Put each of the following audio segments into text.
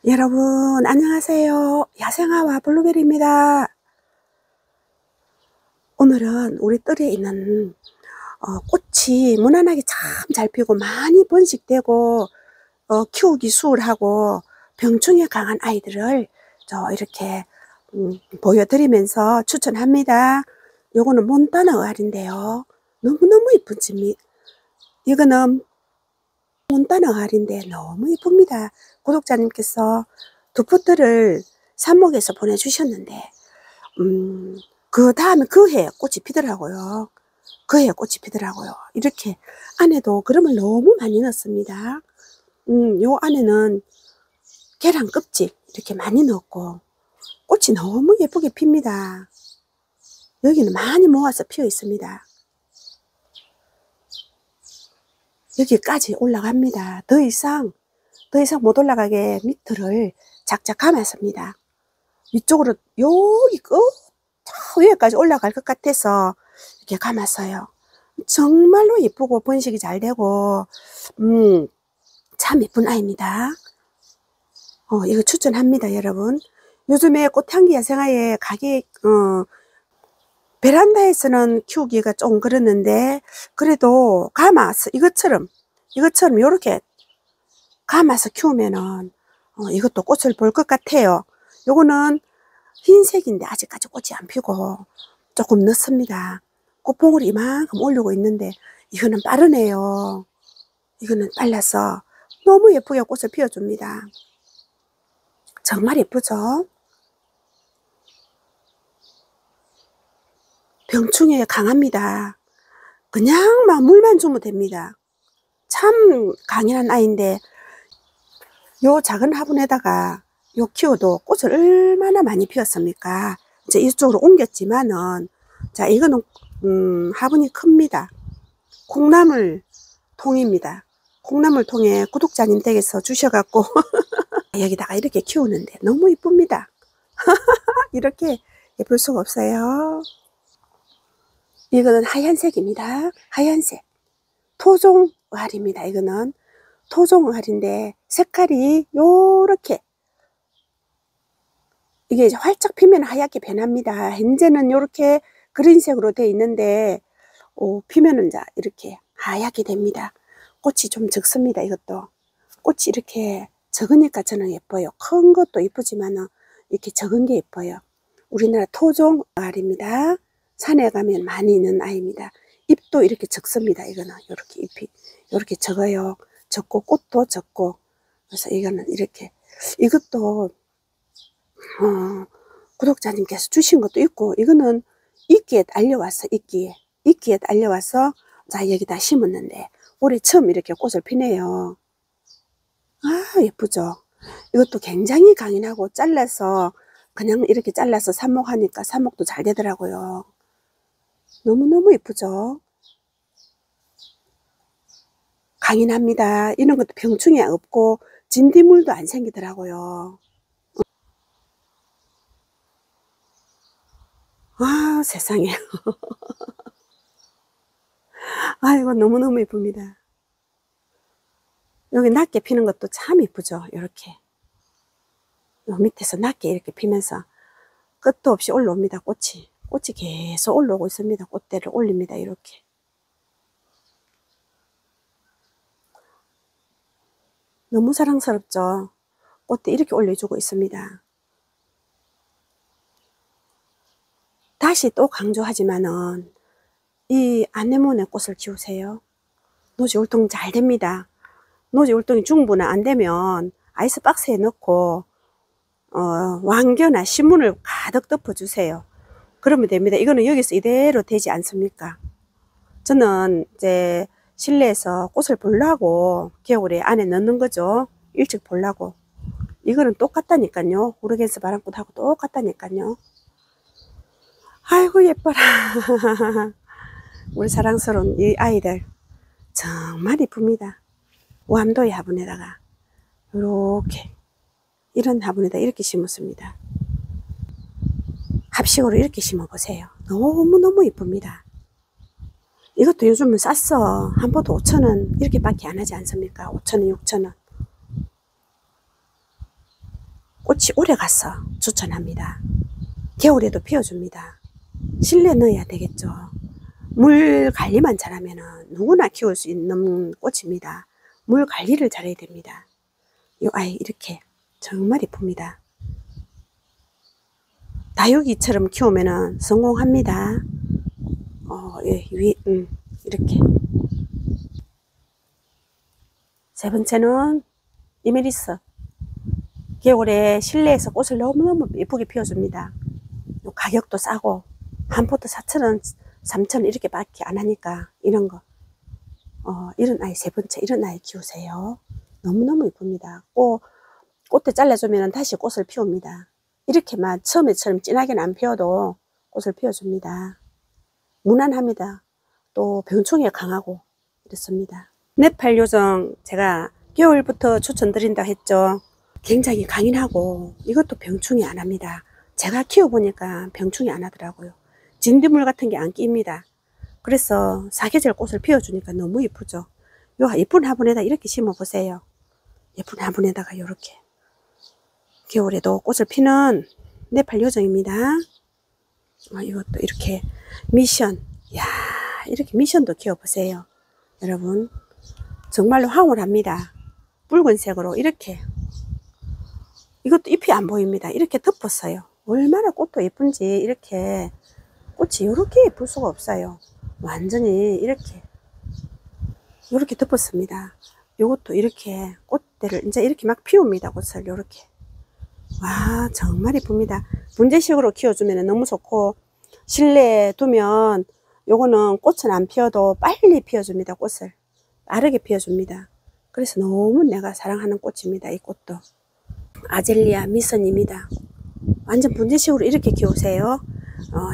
여러분 안녕하세요. 야생아와 블루베리입니다. 오늘은 우리 뜰에 있는 꽃이 무난하게 참 잘 피고 많이 번식되고 키우기 수월하고 병충해 강한 아이들을 이렇게 보여드리면서 추천합니다. 요거는 몬타나 의알인데요. 너무너무 이쁜 집이 이거는 몬타나 의알인데 너무 이쁩니다. 구독자님께서 두 포트를 삽목해서 보내주셨는데 그 다음에 그 해에 꽃이 피더라고요. 그 해에 꽃이 피더라고요. 이렇게 안에도 그름을 너무 많이 넣습니다. 요 안에는 계란 껍질 이렇게 많이 넣었고 꽃이 너무 예쁘게 핍니다. 여기는 많이 모아서 피어 있습니다. 여기까지 올라갑니다. 더 이상 못 올라가게 밑을 작작 감았습니다. 위쪽으로 여기 끝 위에까지 올라갈 것 같아서 이렇게 감았어요. 정말로 예쁘고 번식이 잘 되고 참 예쁜 아이입니다. 이거 추천합니다, 여러분. 요즘에 꽃향기 야생아의 가격 베란다에서는 키우기가 좀 그렇는데 그래도 감아서 이것처럼 요렇게 감아서 키우면은 이것도 꽃을 볼 것 같아요. 요거는 흰색인데 아직까지 꽃이 안 피고 조금 늦습니다. 꽃봉을 이만큼 올리고 있는데 이거는 빠르네요. 이거는 빨라서 너무 예쁘게 꽃을 피워줍니다. 정말 예쁘죠? 병충해에 강합니다. 그냥 막 물만 주면 됩니다. 참 강인한 아이인데 요 작은 화분에다가 요 키워도 꽃을 얼마나 많이 피웠습니까? 이제 이쪽으로 옮겼지만은 자 이거는 화분이 큽니다. 콩나물 통입니다. 콩나물 통에 구독자님 댁에서 주셔갖고 여기다가 이렇게 키우는데 너무 이쁩니다. 이렇게 예쁠 수가 없어요. 이거는 하얀색입니다. 하얀색 토종 의알입니다. 이거는 토종 의알인데 색깔이 요렇게 이게 이제 활짝 피면 하얗게 변합니다. 현재는 요렇게 그린색으로 되어 있는데 피면은 자 이렇게 하얗게 됩니다. 꽃이 좀 적습니다. 이것도 꽃이 이렇게 적으니까 저는 예뻐요. 큰 것도 예쁘지만 이렇게 적은 게 예뻐요. 우리나라 토종 의알입니다. 산에 가면 많이 있는 아이입니다. 잎도 이렇게 적습니다. 이거는 이렇게 잎이 이렇게 적어요. 적고 꽃도 적고 그래서 이거는 이렇게 이것도 구독자님께서 주신 것도 있고 이거는 이끼에 딸려와서 이끼에 딸려와서 자 여기다 심었는데 올해 처음 이렇게 꽃을 피네요. 아 예쁘죠? 이것도 굉장히 강인하고 잘라서 그냥 이렇게 잘라서 삽목하니까 삽목도 잘 되더라고요. 너무너무 예쁘죠? 강인합니다. 이런 것도 병충해 없고 진딧물도 안 생기더라고요. 아 세상에 아이고 너무너무 예쁩니다. 여기 낮게 피는 것도 참 예쁘죠. 이렇게 요 밑에서 낮게 이렇게 피면서 끝도 없이 올라옵니다. 꽃이 계속 올라오고 있습니다. 꽃대를 올립니다. 이렇게 너무 사랑스럽죠. 꽃대 이렇게 올려주고 있습니다. 다시 또 강조하지만은 이 아네모네 꽃을 키우세요. 노지 울통 잘 됩니다. 노지 울통이 중분은 안 되면 아이스박스에 넣고 왕겨나 신문을 가득 덮어주세요. 그러면 됩니다. 이거는 여기서 이대로 되지 않습니까? 저는 이제 실내에서 꽃을 보려고 겨울에 안에 넣는 거죠. 일찍 보려고. 이거는 똑같다니까요. 호르겐스 바람꽃하고 똑같다니까요. 아이고 예뻐라. 우리 사랑스러운 이 아이들 정말 이쁩니다. 완도의 화분에다가 이렇게 이런 화분에다 이렇게 심었습니다. 합식으로 이렇게 심어 보세요. 너무너무 이쁩니다. 이것도 요즘은 쌌어. 한 포트 5,000원 이렇게 밖에 안 하지 않습니까? 5,000원 6,000원 꽃이 오래 가서 추천합니다. 겨울에도 피워줍니다. 실내에 넣어야 되겠죠. 물 관리만 잘하면 누구나 키울 수 있는 꽃입니다. 물 관리를 잘해야 됩니다. 이 아이 이렇게 정말 이쁩니다. 다육이처럼 키우면 성공합니다. 예, 이렇게. 세 번째는 이메리스. 겨울에 실내에서 꽃을 너무너무 예쁘게 피워줍니다. 가격도 싸고 한 포트 4,000원, 3,000원 이렇게 밖에 안 하니까 이런 거. 이런 아이 세 번째, 이런 아이 키우세요. 너무너무 예쁩니다. 꽃대 잘라주면 다시 꽃을 피웁니다. 이렇게만 처음에처럼 진하게는 안 피워도 꽃을 피워줍니다. 무난합니다. 또 병충해 강하고 이렇습니다. 네팔 요정 제가 겨울부터 추천드린다고 했죠. 굉장히 강인하고 이것도 병충해 안 합니다. 제가 키워보니까 병충해 안 하더라고요. 진딧물 같은 게 안 낍니다. 그래서 사계절 꽃을 피워주니까 너무 예쁘죠. 요 예쁜 화분에다 이렇게 심어 보세요. 예쁜 화분에다가 이렇게 겨울에도 꽃을 피는 네팔 요정입니다. 이것도 이렇게 미션. 야, 이렇게 미션도 키워보세요. 여러분 정말로 황홀합니다. 붉은색으로 이렇게. 이것도 잎이 안 보입니다. 이렇게 덮었어요. 얼마나 꽃도 예쁜지. 이렇게 꽃이 이렇게 예쁠 수가 없어요. 완전히 이렇게 덮었습니다. 요것도 이렇게 꽃대를 이제 이렇게 막 피웁니다. 꽃을 이렇게. 와, 정말 예쁩니다. 분재식으로 키워주면 너무 좋고, 실내에 두면 요거는 꽃은 안 피워도 빨리 피워줍니다. 꽃을 빠르게 피워줍니다. 그래서 너무 내가 사랑하는 꽃입니다. 이 꽃도 아젤리아 미선입니다. 완전 분재식으로 이렇게 키우세요.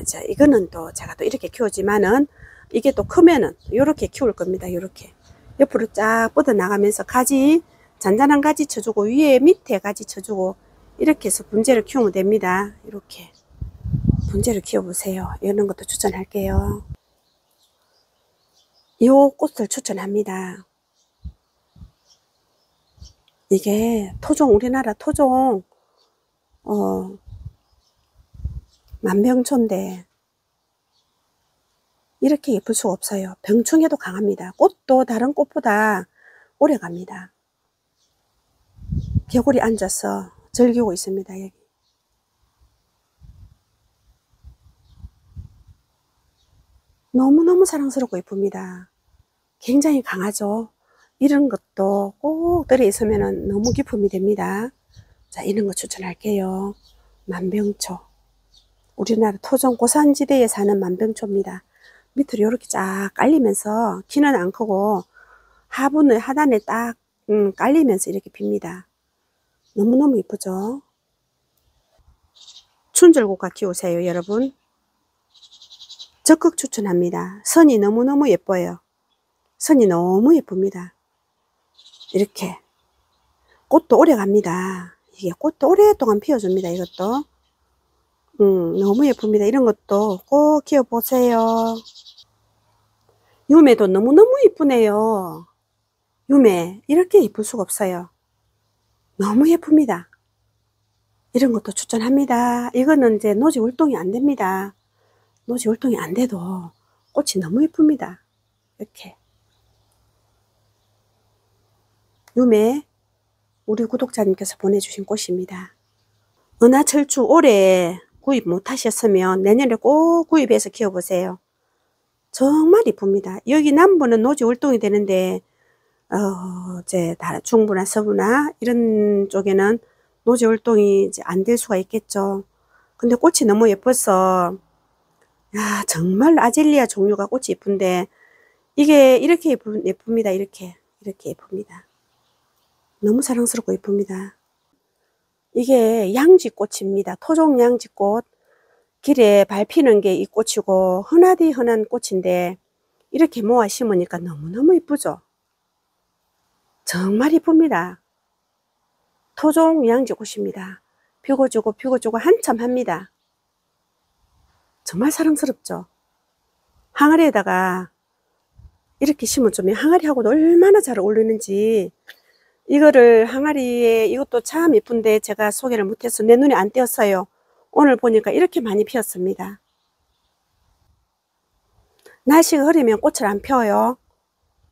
자, 이거는 또 제가 또 이렇게 키우지만은 이게 또 크면은 이렇게 키울 겁니다. 이렇게 옆으로 쫙 뻗어 나가면서 가지, 잔잔한 가지 쳐주고 위에 밑에 가지 쳐주고 이렇게 해서 분재를 키우면 됩니다. 이렇게 분재를 키워보세요. 이런 것도 추천할게요. 이 꽃을 추천합니다. 이게 토종, 우리나라 토종 만병초인데 이렇게 예쁠 수가 없어요. 병충해도 강합니다. 꽃도 다른 꽃보다 오래 갑니다. 겨울에 앉아서 즐기고 있습니다. 여기. 너무너무 사랑스럽고 예쁩니다. 굉장히 강하죠. 이런 것도 꼭 들어있으면 너무 기품이 됩니다. 자, 이런 거 추천할게요. 만병초. 우리나라 토종 고산지대에 사는 만병초입니다. 밑으로 이렇게 쫙 깔리면서 키는 안 크고 하분을 하단에 딱 깔리면서 이렇게 핍니다. 너무너무 예쁘죠. 춘절국화 키우세요. 여러분 적극 추천합니다. 선이 너무너무 예뻐요. 선이 너무 예쁩니다. 이렇게 꽃도 오래 갑니다. 이게 꽃도 오랫동안 피워줍니다. 이것도 너무 예쁩니다. 이런 것도 꼭 키워보세요. 유매도 너무너무 예쁘네요. 유매 이렇게 예쁠 수가 없어요. 너무 예쁩니다. 이런 것도 추천합니다. 이거는 이제 노지 활동이 안 됩니다. 노지 활동이 안 돼도 꽃이 너무 예쁩니다. 이렇게 유매 우리 구독자님께서 보내주신 꽃입니다. 은하철주 올해 구입 못하셨으면 내년에 꼭 구입해서 키워보세요. 정말 이쁩니다. 여기 남부는 노지 활동이 되는데 이제 중부나 서부나 이런 쪽에는 노지 활동이 이제 안 될 수가 있겠죠. 근데 꽃이 너무 예뻐서 야, 정말 아젤리아 종류가 꽃이 예쁜데 이게 이렇게 예쁩니다. 이렇게 예쁩니다. 너무 사랑스럽고 예쁩니다. 이게 양지꽃입니다. 토종 양지꽃. 길에 밟히는 게 이 꽃이고 흔하디 흔한 꽃인데 이렇게 모아 심으니까 너무너무 예쁘죠. 정말 예쁩니다. 토종 양지꽃입니다. 피고주고 피고주고 한참 합니다. 정말 사랑스럽죠. 항아리에다가 이렇게 심어주면 항아리하고도 얼마나 잘 어울리는지 이거를 항아리에 이것도 참 예쁜데 제가 소개를 못해서 내 눈에 안 띄었어요. 오늘 보니까 이렇게 많이 피었습니다. 날씨가 흐리면 꽃을 안 펴요.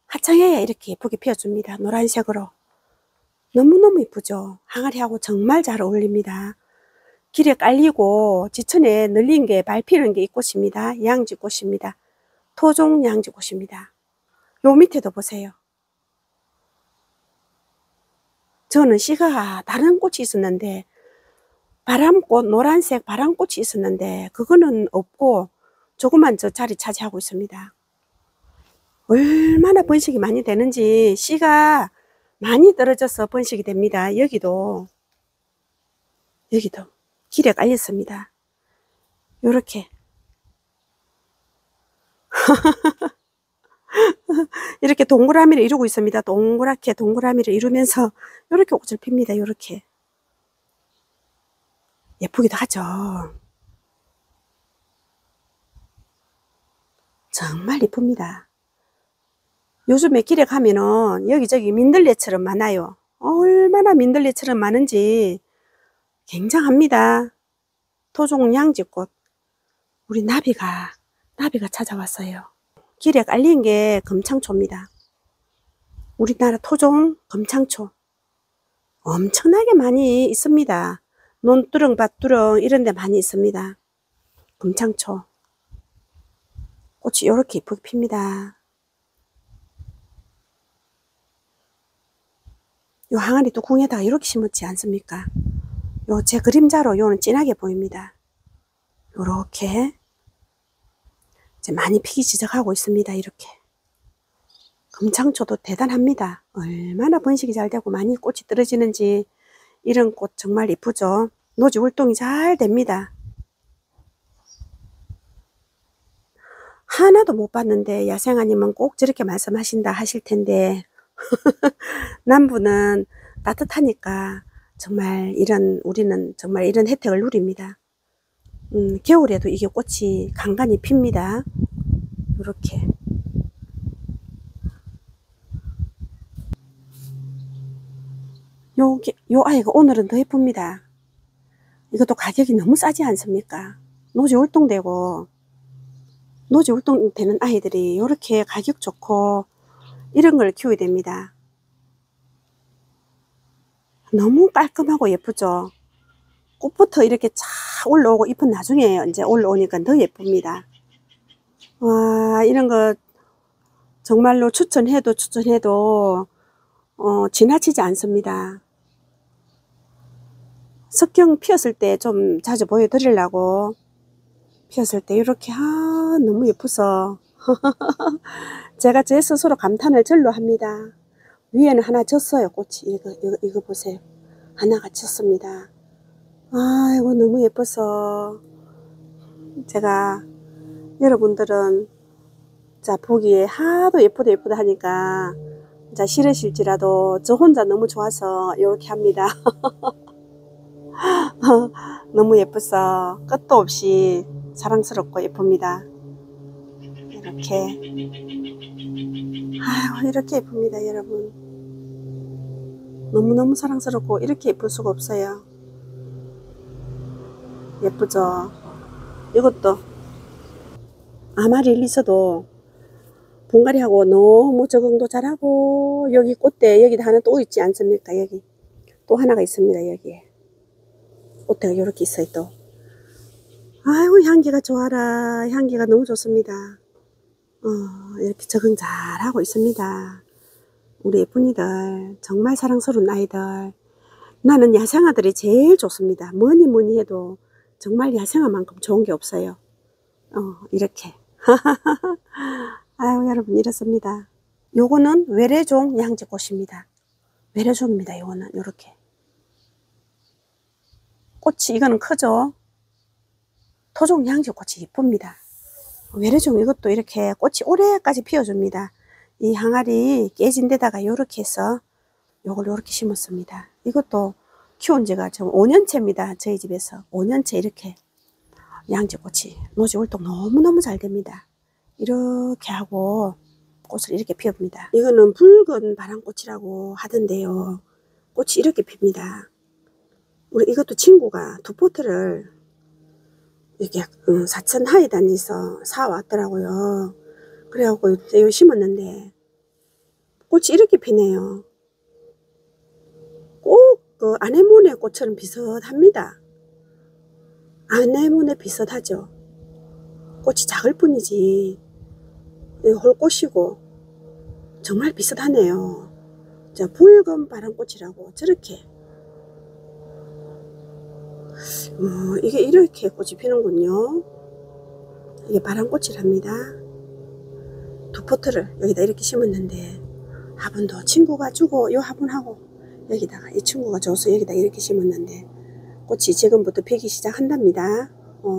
화창해야 이렇게 예쁘게 피어줍니다. 노란색으로. 너무너무 예쁘죠. 항아리하고 정말 잘 어울립니다. 길에 깔리고 지천에 널린 게 밟히는 게 이 꽃입니다. 양지꽃입니다. 토종 양지꽃입니다. 요 밑에도 보세요. 저는 씨가 다른 꽃이 있었는데 바람꽃, 노란색 바람꽃이 있었는데 그거는 없고 조그만 저 자리 차지하고 있습니다. 얼마나 번식이 많이 되는지 씨가 많이 떨어져서 번식이 됩니다. 여기도 길에 깔렸습니다. 요렇게 이렇게 동그라미를 이루고 있습니다. 동그랗게 동그라미를 이루면서 이렇게 꽃을 핍니다. 이렇게 예쁘기도 하죠. 정말 예쁩니다. 요즘에 길에 가면은 여기저기 민들레처럼 많아요. 얼마나 민들레처럼 많은지 굉장합니다. 토종 양지꽃. 우리 나비가 찾아왔어요. 길에 깔린 게 금창초입니다. 우리나라 토종 금창초. 엄청나게 많이 있습니다. 논두렁, 밭두렁 이런 데 많이 있습니다. 금창초. 꽃이 이렇게 예쁘게 핍니다. 요 항아리 뚜껑에다가 이렇게 심었지 않습니까? 요 제 그림자로 요는 진하게 보입니다. 요렇게 이제 많이 피기 시작하고 있습니다. 이렇게. 금창초도 대단합니다. 얼마나 번식이 잘 되고 많이 꽃이 떨어지는지. 이런 꽃 정말 이쁘죠. 노지 활동이 잘 됩니다. 하나도 못 봤는데 야생아님은 꼭 저렇게 말씀하신다 하실 텐데 남부는 따뜻하니까 정말 우리는 정말 이런 혜택을 누립니다. 겨울에도 이게 꽃이 간간히 핍니다. 이렇게. 요 아이가 오늘은 더 예쁩니다. 이것도 가격이 너무 싸지 않습니까? 노지 활동되고 노지 활동되는 아이들이 이렇게 가격 좋고 이런 걸 키워야 됩니다. 너무 깔끔하고 예쁘죠. 꽃부터 이렇게 쫙 올라오고 잎은 나중에 이제 올라오니까 더 예쁩니다. 와, 이런 거 정말로 추천해도 지나치지 않습니다. 석경 피었을 때 좀 자주 보여드리려고 피었을 때 이렇게 너무 예뻐서 제가 제 스스로 감탄을 절로 합니다. 위에는 하나 졌어요. 꽃이 이거 보세요. 하나가 졌습니다. 아이고 너무 예뻐서 제가 여러분들은 자 보기에 하도 예쁘다 하니까 자 싫으실지라도 저 혼자 너무 좋아서 이렇게 합니다. 너무 예뻐서 끝도 없이 사랑스럽고 예쁩니다. 이렇게 아유 이렇게 예쁩니다. 여러분 너무너무 사랑스럽고 이렇게 예쁠 수가 없어요. 예쁘죠. 이것도 아마릴리스도 분갈이하고 너무 적응도 잘하고 여기 꽃대 여기다 하나 또 있지 않습니까? 여기 또 하나가 있습니다. 여기에 꽃대가 이렇게 있어요. 또 아이고 향기가 좋아라. 향기가 너무 좋습니다. 이렇게 적응 잘하고 있습니다. 우리 예쁜이들 정말 사랑스러운 아이들. 나는 야생아들이 제일 좋습니다. 뭐니 해도 정말 야생아만큼 좋은 게 없어요. 이렇게 아유 여러분 이렇습니다. 요거는 외래종 양지꽃입니다. 외래종입니다. 요거는 요렇게 꽃이 이거는 크죠. 토종 양지꽃이 이쁩니다. 외래종 이것도 이렇게 꽃이 오래까지 피워줍니다. 이 항아리 깨진 데다가 요렇게 해서 요걸 요렇게 심었습니다. 이것도 키운 지가 지금 5년째입니다. 저희 집에서 5년째 이렇게 양지꽃이 노지 활동 너무너무 잘 됩니다. 이렇게 하고 꽃을 이렇게 피웁니다. 이거는 붉은 바람꽃이라고 하던데요. 꽃이 이렇게 핍니다. 우리 이것도 친구가 두 포트를 이렇게 사천 하이단에서 사왔더라고요. 그래갖고 이거 심었는데 꽃이 이렇게 피네요. 꼭 그 아네모네 꽃처럼 비슷합니다. 아네모네 비슷하죠. 꽃이 작을 뿐이지 홀꽃이고 정말 비슷하네요. 자, 붉은 바람꽃이라고 저렇게 이게 이렇게 꽃이 피는군요. 이게 바람꽃이랍니다. 두 포트를 여기다 이렇게 심었는데 화분도 친구가 주고 요 화분하고 여기다가 이 친구가 줘서 여기다 이렇게 심었는데 꽃이 지금부터 피기 시작한답니다.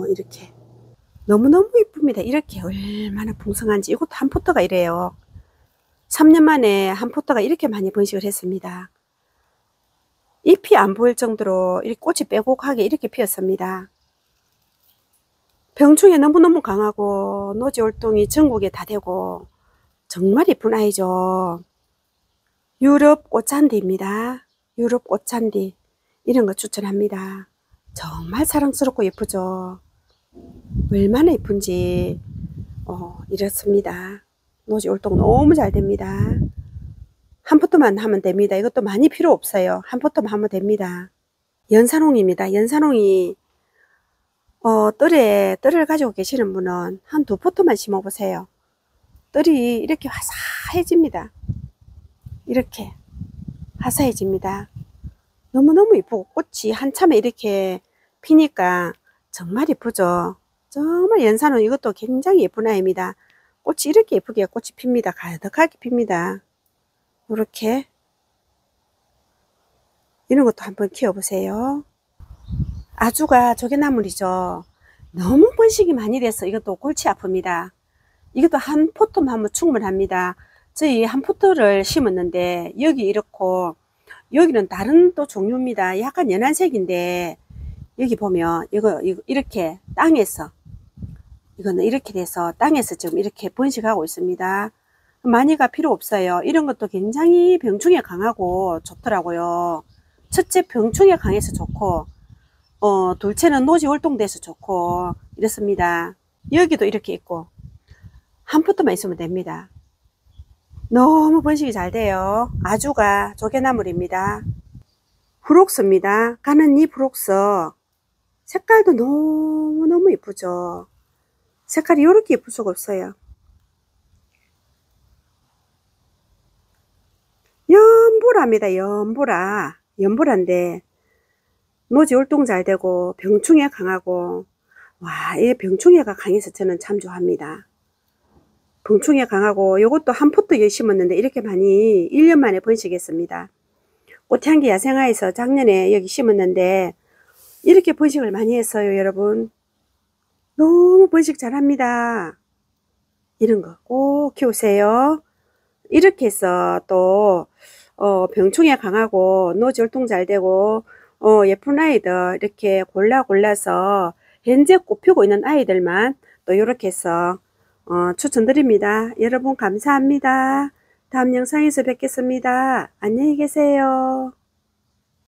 이렇게 너무너무 이쁩니다. 이렇게 얼마나 풍성한지. 이것도 한 포트가 이래요. 3년 만에 한 포트가 이렇게 많이 번식을 했습니다. 잎이 안 보일 정도로 이렇게 꽃이 빼곡하게 이렇게 피었습니다. 병충해 너무너무 강하고 노지올동이 전국에 다 되고 정말 이쁜 아이죠. 유럽 꽃잔디입니다. 유럽 꽃잔디 이런 거 추천합니다. 정말 사랑스럽고 예쁘죠. 얼마나 예쁜지 이렇습니다. 노지올동 너무 잘 됩니다. 한 포트만 하면 됩니다. 이것도 많이 필요 없어요. 한 포트만 하면 됩니다. 연산홍입니다. 연산홍이 뜰을 가지고 계시는 분은 한 두 포트만 심어 보세요. 뜰이 이렇게 화사해집니다. 이렇게 화사해집니다. 너무너무 이쁘고 꽃이 한참에 이렇게 피니까 정말 이쁘죠. 정말 연산홍 이것도 굉장히 예쁜 아이입니다. 꽃이 이렇게 예쁘게 꽃이 핍니다. 가득하게 핍니다. 이렇게 이런 것도 한번 키워보세요. 아주가 조개나물이죠. 너무 번식이 많이 돼서 이것도 골치 아픕니다. 이것도 한 포트만 하면 충분합니다. 저희 한 포트를 심었는데 여기 이렇고 여기는 다른 또 종류입니다. 약간 연한 색인데 여기 보면 이거 이렇게 땅에서 이거는 이렇게 돼서 땅에서 지금 이렇게 번식하고 있습니다. 많이가 필요 없어요. 이런 것도 굉장히 병충해 강하고 좋더라고요. 첫째 병충해 강해서 좋고 둘째는 노지 활동돼서 좋고 이렇습니다. 여기도 이렇게 있고 한 포트만 있으면 됩니다. 너무 번식이 잘 돼요. 아주가 조개나물입니다. 브록스입니다. 가는 이 브록스 색깔도 너무너무 이쁘죠. 색깔이 이렇게 예쁠 수가 없어요. 연보라입니다. 연보라인데 노지 활동 잘 되고 병충해 강하고 이 병충해가 강해서 저는 참 좋아합니다. 병충해 강하고 요것도 한 포트 심었는데 이렇게 많이 1년 만에 번식했습니다. 꽃향기 야생화에서 작년에 여기 심었는데 이렇게 번식을 많이 했어요. 여러분 너무 번식 잘합니다. 이런 거 꼭 키우세요. 이렇게 해서 또 병충해 강하고 노지 활동 잘 되고 예쁜 아이들 이렇게 골라서 현재 꽃피고 있는 아이들만 또 이렇게 해서 추천드립니다. 여러분 감사합니다. 다음 영상에서 뵙겠습니다. 안녕히 계세요.